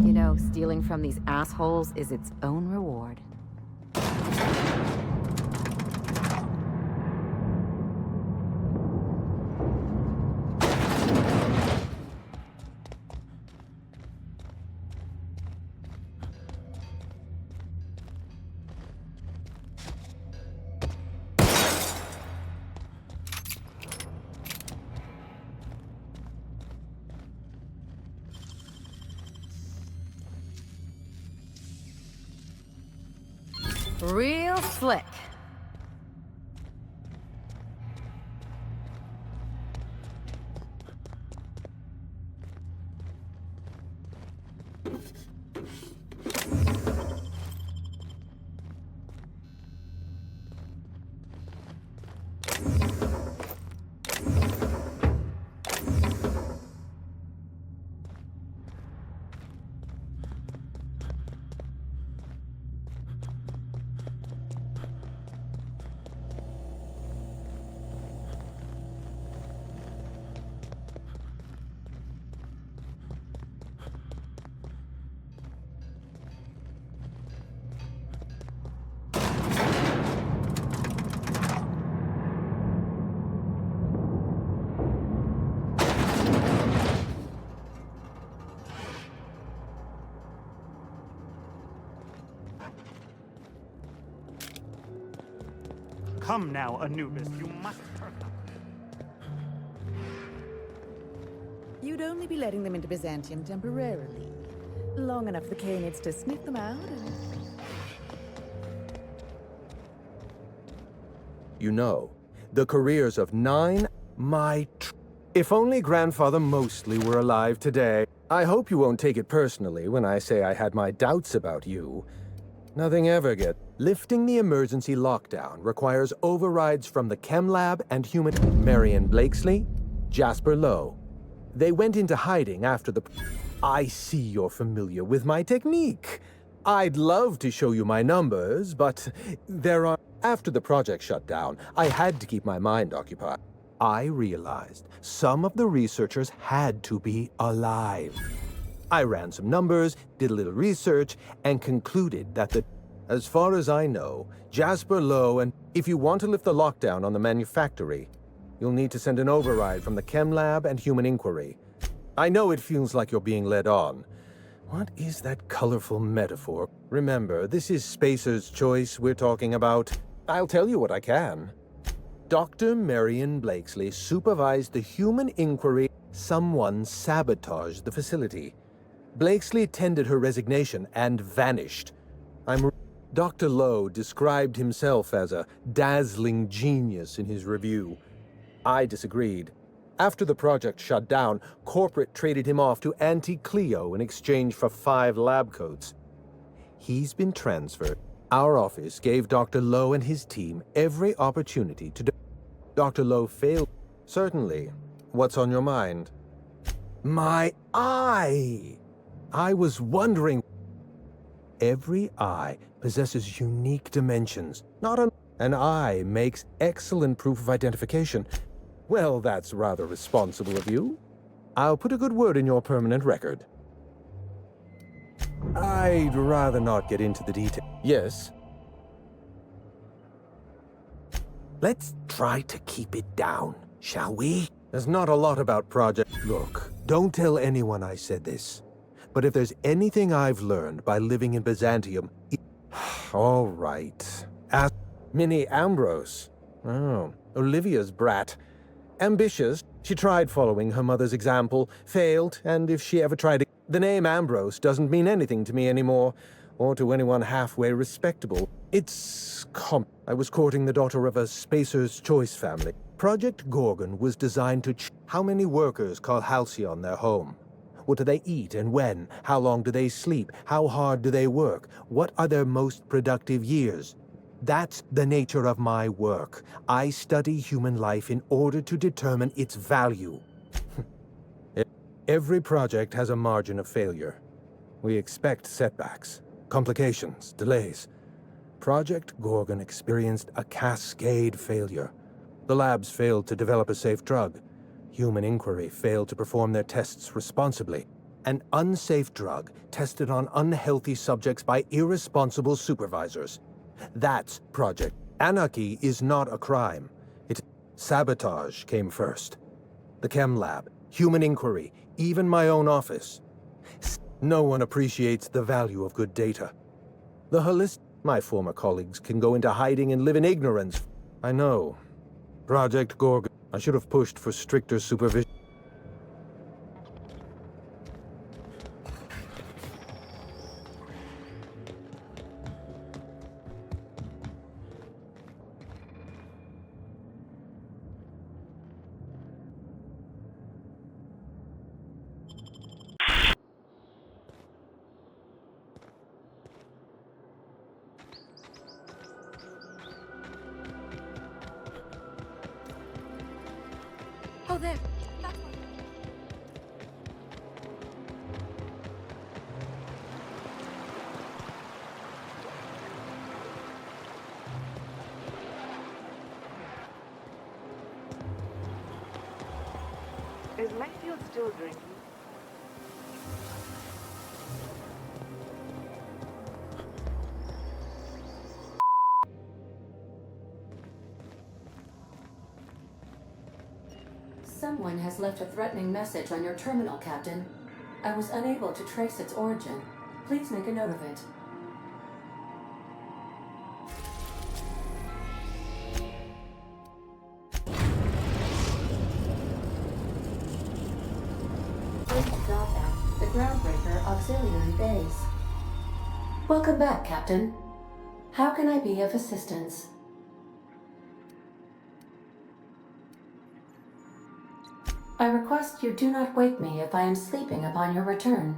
You know, stealing from these assholes is its own reward. Real slick. Come now, Anubis, you must turn up. You'd only be letting them into Byzantium temporarily. Long enough for the Canids to sniff them out and... You know, the careers of if only Grandfather Mostly were alive today. I hope you won't take it personally when I say I had my doubts about you. Nothing ever gets. Lifting the emergency lockdown requires overrides from the Chem Lab and human Marion Blakesley, Jasper Lowe. They went into hiding after the... I see you're familiar with my technique. I'd love to show you my numbers, but there are... After the project shut down, I had to keep my mind occupied. I realized some of the researchers had to be alive. I ran some numbers, did a little research, and concluded that as far as I know, Jasper Lowe, and if you want to lift the lockdown on the manufactory, you'll need to send an override from the Chem Lab and Human Inquiry. I know it feels like you're being led on. What is that colorful metaphor? Remember, this is Spacer's Choice we're talking about. I'll tell you what I can. Dr. Marion Blakesley supervised the Human Inquiry. Someone sabotaged the facility. Blakesley tendered her resignation and vanished. Dr. Lowe described himself as a dazzling genius in his review. I disagreed. After the project shut down, corporate traded him off to Anti-Cleo in exchange for 5 lab coats. He's been transferred. Our office gave Dr. Lowe and his team every opportunity to do. Dr. Lowe failed. Certainly. What's on your mind? My eye! I was wondering. Every eye possesses unique dimensions. An eye makes excellent proof of identification. Well, that's rather responsible of you. I'll put a good word in your permanent record. I'd rather not get into the details. Yes? Let's try to keep it down, shall we? There's not a lot about Project... Look, don't tell anyone I said this. But if there's anything I've learned by living in Byzantium... All right. Ask Minnie Ambrose. Oh, Olivia's brat. Ambitious. She tried following her mother's example, failed, and if she ever tried... The name Ambrose doesn't mean anything to me anymore, or to anyone halfway respectable. It's I was courting the daughter of a Spacer's Choice family. Project Gorgon was designed to... How many workers call Halcyon their home? What do they eat and when? How long do they sleep? How hard do they work? What are their most productive years? That's the nature of my work. I study human life in order to determine its value. Every project has a margin of failure. We expect setbacks, complications, delays. Project Gorgon experienced a cascade failure. The labs failed to develop a safe drug. Human Inquiry failed to perform their tests responsibly. An unsafe drug tested on unhealthy subjects by irresponsible supervisors. That's Project. Anarchy is not a crime. Sabotage came first. The chem lab, human inquiry, even my own office. No one appreciates the value of good data. My former colleagues can go into hiding and live in ignorance. I know. Project Gorgon. I should have pushed for stricter supervision. Oh, there. Is Marion still drinking? Someone has left a threatening message on your terminal, Captain. I was unable to trace its origin. Please make a note of it. First job at the Groundbreaker Auxiliary Base. Welcome back, Captain. How can I be of assistance? I request you do not wake me if I am sleeping upon your return.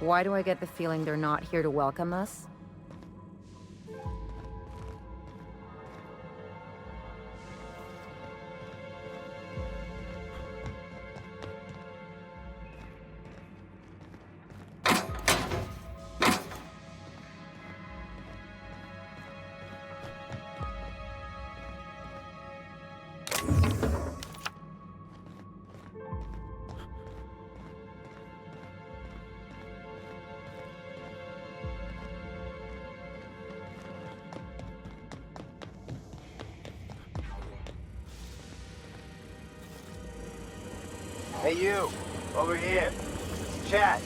Why do I get the feeling they're not here to welcome us? Hey you, over here. Chat.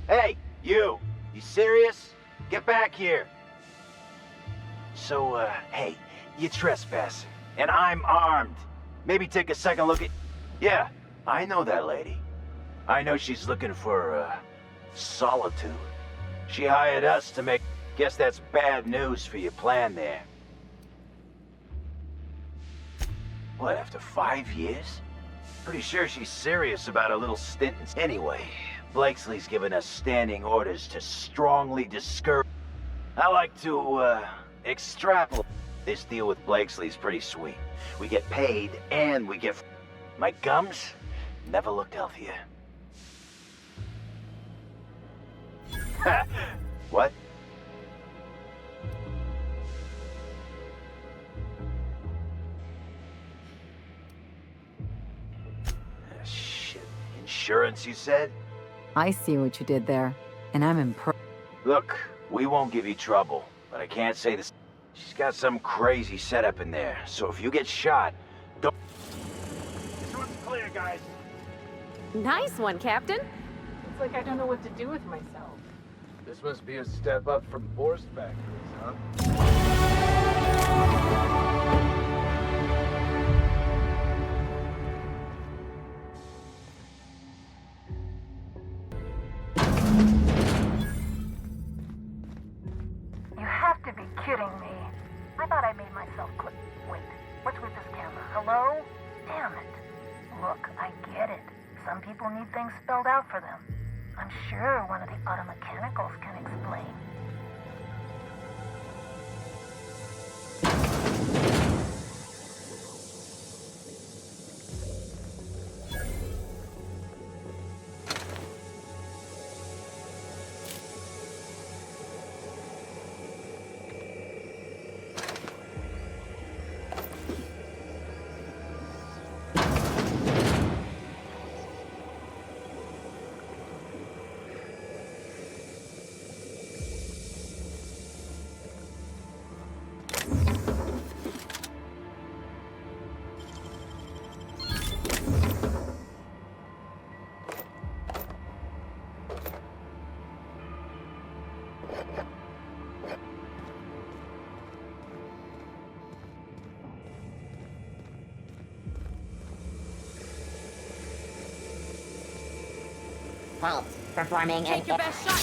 Hey, you serious? Get back here. So, hey, you trespassing, and I'm armed. Maybe take a second look at... Yeah, I know that lady. I know she's looking for, solitude. She hired us to make... Guess that's bad news for your plan there. What, after 5 years? Pretty sure she's serious about a little stint. Anyway, Blakesley's given us standing orders to strongly discourage... I like to, extrapolate. This deal with Blakesley's pretty sweet. We get paid, and we get... My gums never looked healthier. What? Shit. Insurance, you said? I see what you did there, and I'm impressed. Look, we won't give you trouble, but I can't say this. She's got some crazy setup in there, so if you get shot, don't... This one's clear, guys. Nice one, Captain. It's like I don't know what to do with myself. This must be a step up from forced factories, huh? You have to be kidding me. I thought I made myself click. Wait, what's with this camera? Hello? Damn it. Look, I get it. Some people need things spelled out for them. I'm sure one of the automechanicals can explain. Pulse, performing Take your best shot,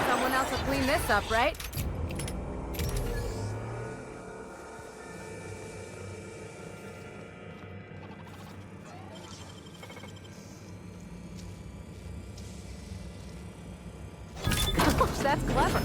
Someone else will clean this up, right? Gosh, that's clever.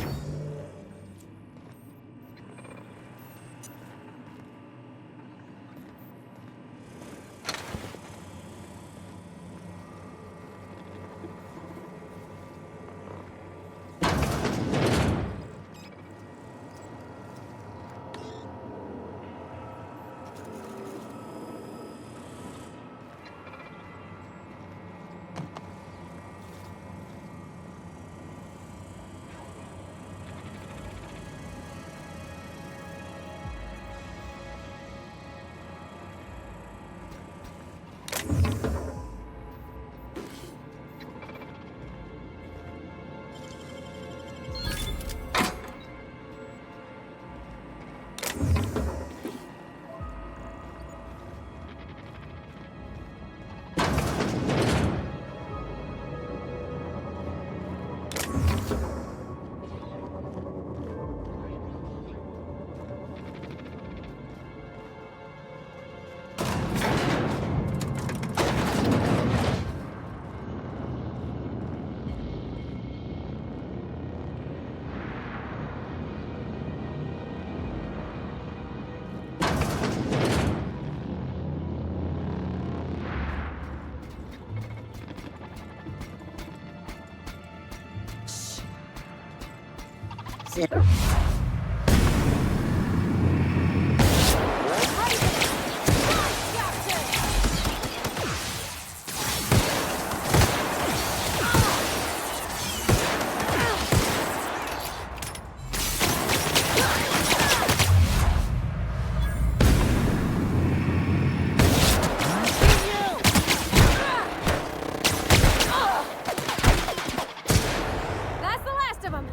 That's the last of them.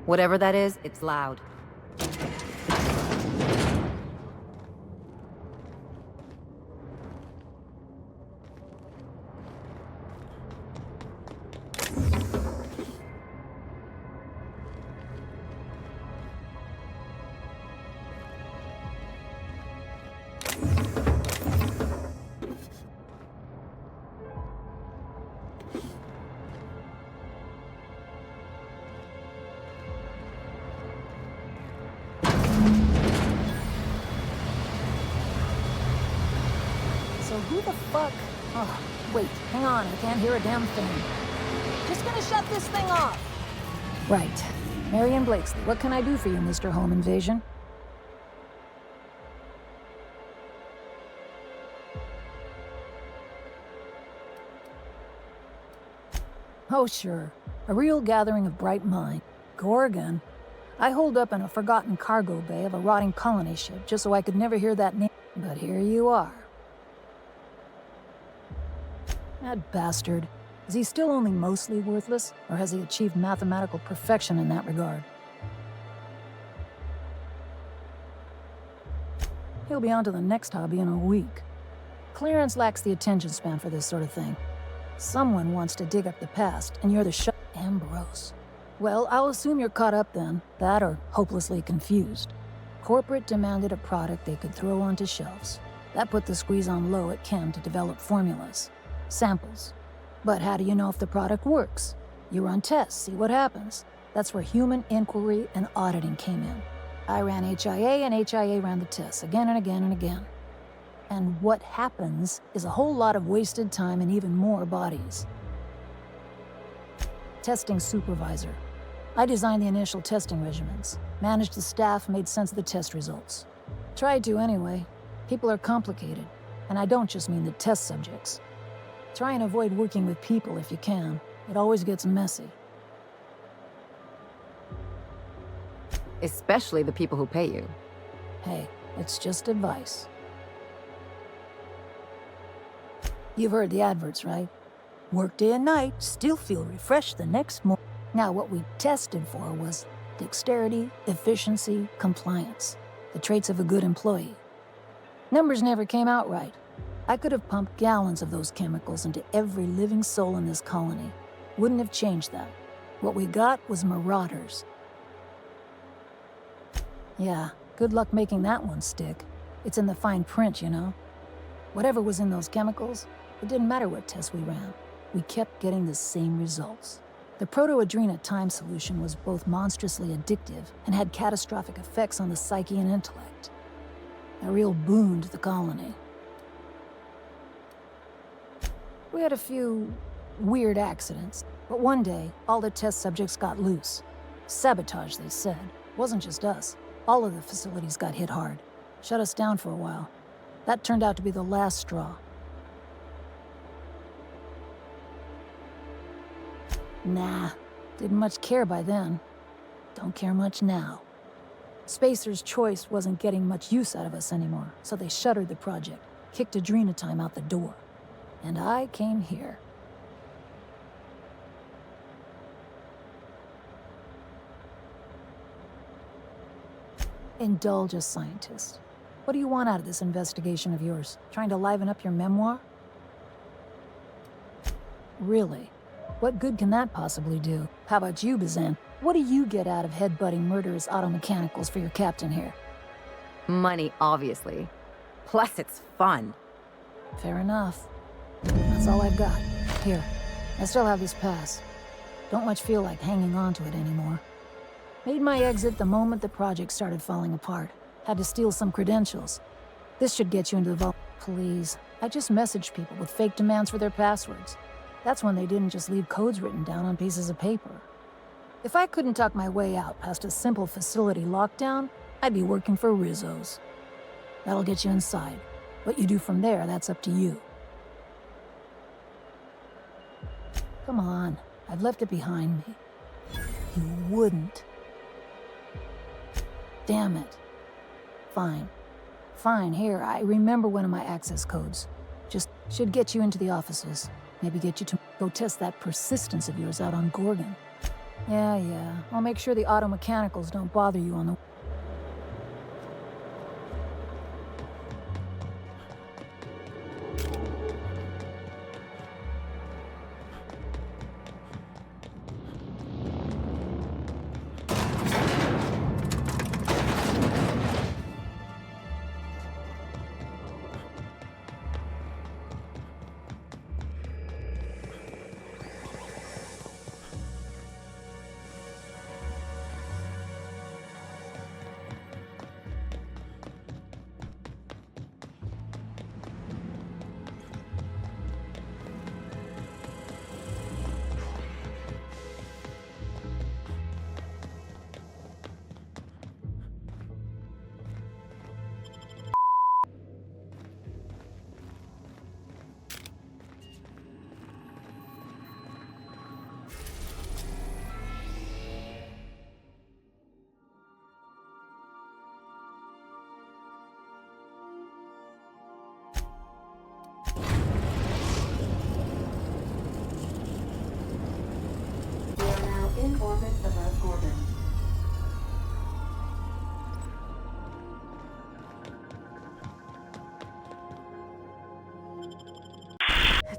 Whatever that is, it's loud. So who the fuck? Oh, wait, hang on, I can't hear a damn thing. Just gonna shut this thing off. Right. Marion Blakesley, what can I do for you, Mr. Home Invasion? Oh, sure. A real gathering of bright minds. Gorgon. I holed up in a forgotten cargo bay of a rotting colony ship just so I could never hear that name. But here you are. That bastard. Is he still only mostly worthless, or has he achieved mathematical perfection in that regard? He'll be on to the next hobby in a week. Clarence lacks the attention span for this sort of thing. Someone wants to dig up the past, and you're the Ambrose. Well, I'll assume you're caught up then. That or hopelessly confused. Corporate demanded a product they could throw onto shelves. That put the squeeze on low at Chem to develop formulas. Samples. But how do you know if the product works? You run tests, see what happens. That's where human inquiry and auditing came in. I ran HIA, and HIA ran the tests again and again and again. And what happens is a whole lot of wasted time and even more bodies. Testing supervisor. I designed the initial testing regimens, managed the staff, made sense of the test results. Tried to anyway. People are complicated, and I don't just mean the test subjects. Try and avoid working with people if you can. It always gets messy. Especially the people who pay you. Hey, it's just advice. You've heard the adverts, right? Work day and night, still feel refreshed the next morning. Now, what we tested for was dexterity, efficiency, compliance. The traits of a good employee. Numbers never came out right. I could have pumped gallons of those chemicals into every living soul in this colony. Wouldn't have changed that. What we got was Marauders. Yeah, good luck making that one stick. It's in the fine print, you know. Whatever was in those chemicals, it didn't matter what tests we ran. We kept getting the same results. The proto-adrena time solution was both monstrously addictive and had catastrophic effects on the psyche and intellect. A real boon to the colony. We had a few weird accidents, but one day, all the test subjects got loose. Sabotage, they said. Wasn't just us. All of the facilities got hit hard. Shut us down for a while. That turned out to be the last straw. Nah, didn't much care by then. Don't care much now. Spacer's Choice wasn't getting much use out of us anymore, so they shuttered the project, kicked Adrena Time out the door. And I came here. Indulge a scientist. What do you want out of this investigation of yours? Trying to liven up your memoir? Really? What good can that possibly do? How about you, Bazan? What do you get out of headbutting murderous automechanicals for your captain here? Money, obviously. Plus, it's fun. Fair enough. That's all I've got. Here, I still have this pass. Don't much feel like hanging on to it anymore. Made my exit the moment the project started falling apart. Had to steal some credentials. This should get you into the vault. Please, I just messaged people with fake demands for their passwords. That's when they didn't just leave codes written down on pieces of paper. If I couldn't talk my way out past a simple facility lockdown, I'd be working for Rizzo's. That'll get you inside. What you do from there, that's up to you. Come on, I've left it behind me. You wouldn't. Damn it. Fine. Fine, here, I remember one of my access codes. Just should get you into the offices. Maybe get you to go test that persistence of yours out on Gorgon. Yeah. I'll make sure the auto mechanicals don't bother you on the...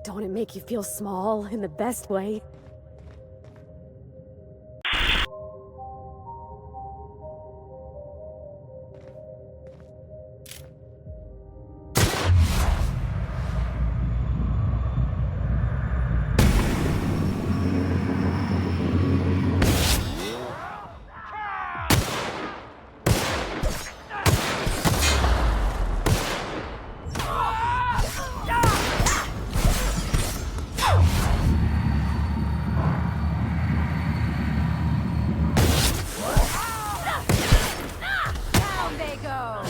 Don't it make you feel small in the best way? Down they go!